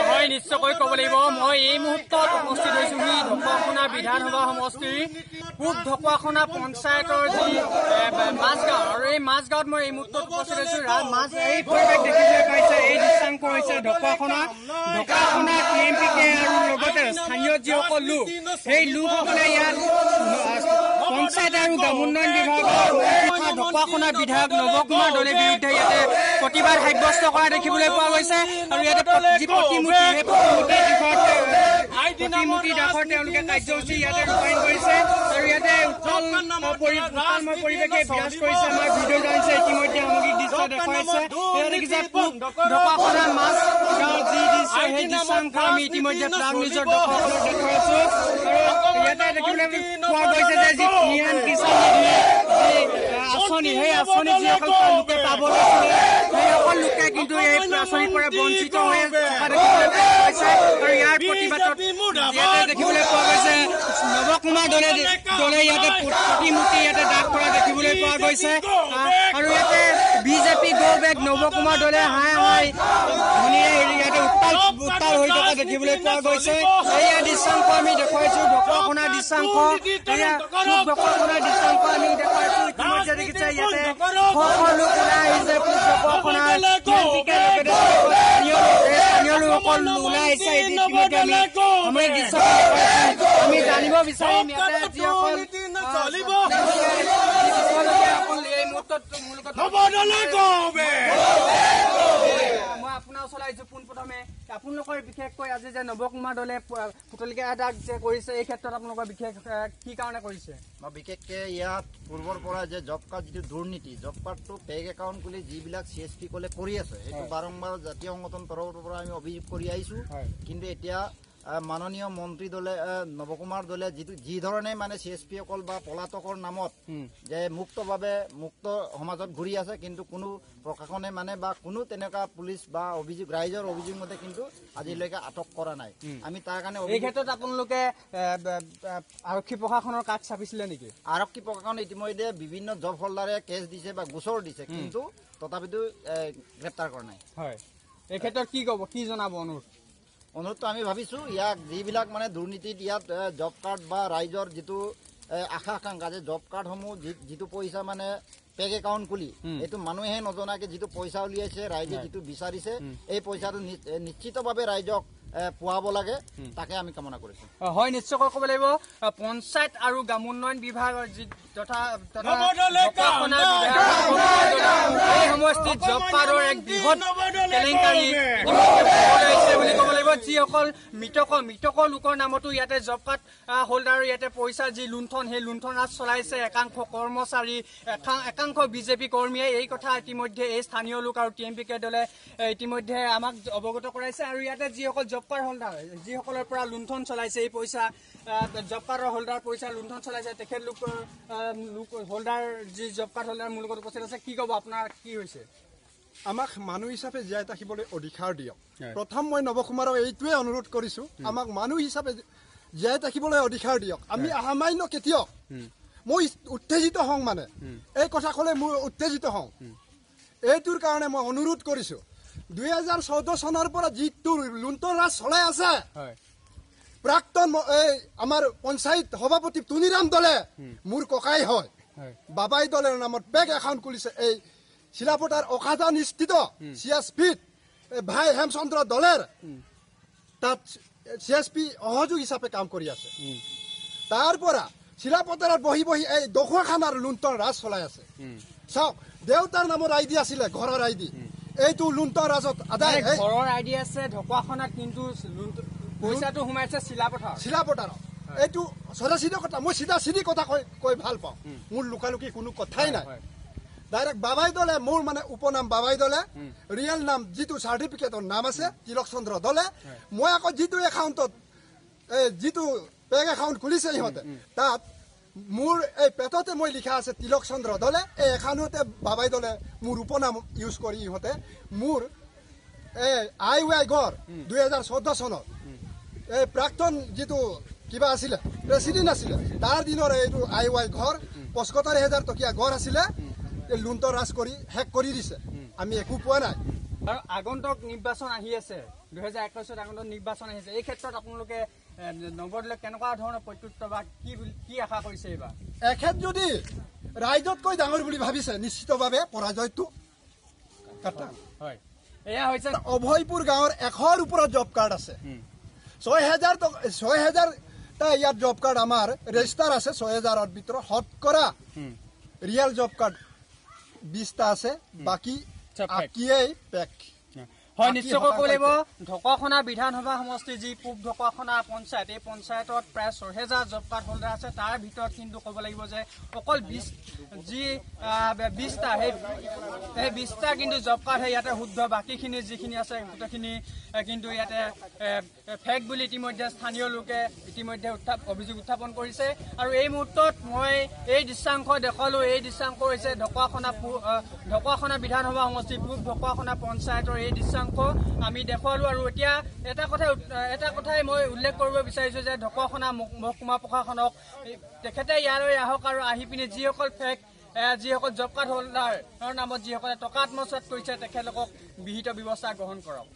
হয় নিশ্চয়কৈ ক'ব লাগিব মই এই মুহূৰ্তত উপস্থিত হৈছোহি ঢকুৱাখনা বিধানসভা সমষ্টিৰ পূব ঢকুৱাখনা পঞ্চায়তৰ যি মাজগাঁও আৰু এই মাজগাঁৱত মই এই মুহূৰ্তত উপস্থিত হৈছো এই পৰিৱেশ দেখিবলৈ পাইছে এই দৃশ্যাংশ হৈছে ঢকুৱাখনা TMPK আৰু লগতে স্থানীয় যিসকল লোক সেই লোকসকলে ইয়াত পঞ্চায়ত আৰু গ্ৰাম উন্নয়ন বিভাগৰ ঢকুৱাখনা বিধায়ক নৱকুমাৰ দলেৰ বিৰুদ্ধে ইয়াতে প্ৰতিবাদ সাব্যস্ত কৰা দেখিবলৈ পোৱা গৈছে আৰু ইয়াতে যি প্ৰতিমূৰ্তি সেই প্ৰতিমূৰ্তি দাখৰ তেওঁলোকে কাৰ্যসূচী ইয়াতে ৰূপায়ণ কৰিছে আৰু ইয়াতে উত্তালময় পৰিৱেশে বিৰাজ কৰিছে আমাৰ ভিডিঅ' জানিছে ইতিমধ্যে সামগ্ৰিক দৃশ্য দেখুৱাইছে এয়া দেখিছে ঢকুৱাখনা মাছ গাঁৱৰ যি দৃশ্য সেই দৃশ্যাংশ আমি ইতিমধ্যে প্ৰাগ নিজৰ দৰ্শকসকলক দেখুৱাইছো আৰু ইয়াতে দেখিবলৈ পোৱা গৈছে যে যি পিএম কিষাণ আঁচনি সেই আঁচনি যিসকল লোকে পাব লাগিছিলে সেই সকল লোকে কিন্তু এই আঁচনিৰ পৰা বঞ্চিত হৈ থকা দেখিবলৈ পোৱা গৈছে আৰু ইয়াৰ প্ৰতিবাদত ইয়াতে দেখিবলৈ পোৱা গৈছে নৱকুমাৰ দলে ইয়াতে প্ৰতিমূৰ্তি ইয়াতে দাগ কৰা দেখিবলৈ পোৱা গৈছে আৰু ইয়াতে বিজেপি গো বেক নৱকুমাৰ দলে হাই ধনীৰে ইয়াতে উত্তাল হৈ থকা দেখিবলৈ পোৱা গৈছে এয়া দৃশ্যাংশ আমি দেখুৱাইছো ঢকুৱাখনাৰ দৃশ্যাংশ ঢকুৱাখনাৰ দৃশ্যাংশ আমি দেখুৱাইছো ইতিমধ্যে দেখিছে ইয়াতে সকলো ওলাই আহিছে ঢকুৱাখনাৰ স্থানীয় লোকসকল ওলাই আহিছে ইতিমধ্যে আমি দৃশ্য আমি জানিব বিচাৰিম ইয়াতে যিসকল এই মুহূৰ্তত মই আপোনাৰ ওচৰলৈ আহিছো পোনপ্ৰথমে আপোনালোকৰ বিশেষকৈ আজি যে নৱকুমাৰ দলে পুতলিকা দাগ যে কৰিছে এই ক্ষেত্ৰত আপোনালোকৰ বিশেষ কি কাৰণে কৰিছে মই বিশেষকৈ ইয়াত পূৰ্বৰ পৰা যে জব কাৰ্ড যিটো দুৰ্নীতি জব কাৰ্ডটো বেংক একাউণ্ট খুলি যিবিলাক CSP কলে কৰি আছে সেইটো বাৰম্বাৰ জাতীয় সংগঠন তৰফৰ পৰা আমি অভিযোগ কৰি আহিছো কিন্তু এতিয়া মাননীয় মন্ত্ৰী দলে নৱকুমাৰ দলে যি ধৰণে মানে CSP সকল বা পলাতকৰ নামত যে মুক্তভাৱে মুক্ত সমাজত ঘূৰি আছে কিন্তু কোনো প্ৰশাসনে মানে বা কোনো তেনেকুৱা পুলিচ বা অভিযোগ ৰাইজৰ অভিযোগ মতে কিন্তু আজিলৈকে আটক কৰা নাই আমি তাৰ কাৰণে এই ক্ষেত্ৰত আপোনালোকে আৰক্ষী প্ৰশাসনৰ কাষ চাপিছিলে নেকি আৰক্ষী প্ৰশাসনে ইতিমধ্যে বিভিন্ন জব হোল্ডাৰে কেছ দিছে বা গোচৰ দিছে কিন্তু তথাপিতো গ্ৰেপ্তাৰ কৰা নাই হয় এই ক্ষেত্ৰত কি ক'ব কি জনাব অনুৰোধটো আমি ভাবিছো ইয়াক যিবিলাক মানে দুৰ্নীতিত ইয়াত জব কাৰ্ড বা ৰাইজৰ যিটো আশা আকাংক্ষা যে জব কাৰ্ডসমূহ যিটো পইচা মানে বেংক একাউণ্ট খুলি এইটো মানুহে নজনাকে যিটো পইচা উলিয়াইছে ৰাইজে যিটো বিচাৰিছে এই পইচাটো নিশ্চিতভাৱে ৰাইজক পুৱাব লাগে তাকে আমি কামনা কৰিছো হয় নিশ্চয়কৈ ক'ব লাগিব পঞ্চায়ত আৰু গ্ৰাম উন্নয়ন বিভাগৰ যি তথা এই সমষ্টিত জব কাৰ্ডৰ এক বৃহৎ কেলেংকাৰী বুলি ক'ব লাগিব যিসকল মৃতক লোকৰ নামতো ইয়াতে জব কাৰ্ড হোল্ডাৰ ইয়াতে পইচা যি লুণ্ঠন সেই লুণ্ঠন ৰাজ চলাইছে একাংশ কৰ্মচাৰী একাংশ বিজেপি কৰ্মীয়ে এই কথা ইতিমধ্যে এই স্থানীয় লোক আৰু TMPK দলে ইতিমধ্যে আমাক অৱগত কৰাইছে আৰু ইয়াতে যিসকল জব কাৰ্ড হোল্ডাৰ যিসকলৰ পৰা লুণ্ঠন চলাইছে এই পইচা জব কাৰ্ডৰ হোল্ডাৰ পইচা লুণ্ঠন চলাইছে তেখেতলোকৰ হোল্ডাৰ যি জব কাৰ্ড হোল্ডাৰ মোৰ লগত উপস্থিত আছে কি ক'ব আপোনাৰ কি হৈছে আমাক মানুহ হিচাপে জীয়াই থাকিবলৈ অধিকাৰ দিয়ক প্ৰথম মই নৱকুমাৰক এইটোৱে অনুৰোধ কৰিছো আমাক মানুহ হিচাপে জীয়াই থাকিবলৈ অধিকাৰ দিয়ক আমি সামান্য কেতিয়াও মই উত্তেজিত হওঁ মানে এই কথা ক'লে মই উত্তেজিত হওঁ এইটোৰ কাৰণে মই অনুৰোধ কৰিছো 2014 চনৰ পৰা যিটো লুণ্ঠন ৰাজ চলাই আছে প্ৰাক্তন আমাৰ পঞ্চায়ত সভাপতি তুনিৰাম দলে মোৰ ককাই হয় বাবাই দলেৰ নামত বেংক একাউণ্ট খুলিছে এই শিলাপথাৰ অখাজান স্থিত CSP ভাই হেমচন্দ্ৰ দলেৰ তাত CSP সহযোগ হিচাপে কাম কৰি আছে তাৰ পৰা শিলাপথাৰত বহি এই দখুৱাখানাৰ লুণ্ঠন ৰাজ চলাই আছে চাওক দেউতাৰ নামৰ আইডি আছিলে ঘৰৰ আইডি এইটো লুণ্ঠন ৰাজত আদায় ঘৰৰ আইডি আছে ঢকুৱাখনাত কিন্তু পইচাটো সোমাইছে শিলাপথাৰত এইটো সদাচিধা কথা মই চিধা কথা কৈ ভাল পাওঁ মোৰ লুকালুকি কোনো কথাই নাই ডাইৰেক্ট বাবাই দলে মোৰ মানে উপনাম বাবাই দলে ৰিয়েল নাম যিটো চাৰ্টিফিকেটৰ নাম আছে তিলক চন্দ্ৰ দলে মই আকৌ যিটো একাউণ্টত যিটো বেংক একাউণ্ট খুলিছে ইহঁতে তাত মোৰ এই পেটতে মই লিখা আছে তিলক চন্দ্ৰ দলে এই একাউণ্টতে বাবাই দলে মোৰ উপনাম ইউজ কৰি ইহঁতে মোৰ IY ঘৰ 2014 চনত এই প্ৰাক্তন যিটো কিবা আছিলে প্ৰেচিডেণ্ট আছিলে তাৰ দিনৰ এইটো IY ঘৰ 75,000 টকীয়া ঘৰ আছিলে লুণ্ঠৰাজ কৰি শেষ কৰি দিছে আমি একো পোৱা নাই আৰু আগন্তুক নিৰ্বাচন আহি আছে 2021 আগন্তুক নিৰ্বাচন আহিছে এই ক্ষেত্ৰত আপোনালোকে নৱদলে কেনেকুৱা ধৰণৰ প্ৰত্যুত্তৰ বা কি আশা কৰিছে এইবাৰ এখেত যদি ৰাইজতকৈ ডাঙৰ বুলি ভাবিছে নিশ্চিতভাৱে পৰাজয়টো হয় এয়া হৈছে অভয়পুৰ গাঁৱৰ 100ৰ ওপৰত জব কাৰ্ড আছে 6,000টা ইয়াত জব কাৰ্ড আমাৰ ৰেজিষ্টাৰ আছে 6,000ৰ ভিতৰত শতকৰা ৰিয়েল জব কাৰ্ড 20টা আছে বাকী আকিয়েই পেক হয় নিশ্চয়কৈ ক'ব লাগিব ঢকুৱাখনা বিধানসভা সমষ্টি যি পূব ঢকুৱাখনা পঞ্চায়ত এই পঞ্চায়তত প্ৰায় 6,000 জব কাৰ্ড হোল্ডাৰ আছে তাৰ ভিতৰত কিন্তু ক'ব লাগিব যে অকল 20টা সেই 20টা কিন্তু জব কাৰ্ডহে ইয়াতে শুদ্ধ বাকীখিনি যিখিনি আছে গোটেইখিনি কিন্তু ইয়াতে ফেক বুলি ইতিমধ্যে স্থানীয় লোকে ইতিমধ্যে অভিযোগ উত্থাপন কৰিছে আৰু এই মুহূৰ্তত মই এই দৃশ্যাংশ দেখালো এই দৃশ্যাংশ হৈছে ঢকুৱাখনা বিধানসভা সমষ্টি পূব ঢকুৱাখনা পঞ্চায়তৰ এই দৃশ্যাংশ আমি দেখুৱালো আৰু এতিয়া এটা কথাই মই উল্লেখ কৰিব বিচাৰিছো যে ঢকুৱাখনা মহকুমা প্ৰশাসনক তেখেতে ইয়ালৈ আহক আৰু আহি পিনে যিসকল ফেক যিসকল জব কাৰ্ড হোল্ডাৰৰ নামত যিসকলে টকা আত্মসাৎ কৰিছে তেখেতলোকক বিহিত ব্যৱস্থা গ্ৰহণ কৰক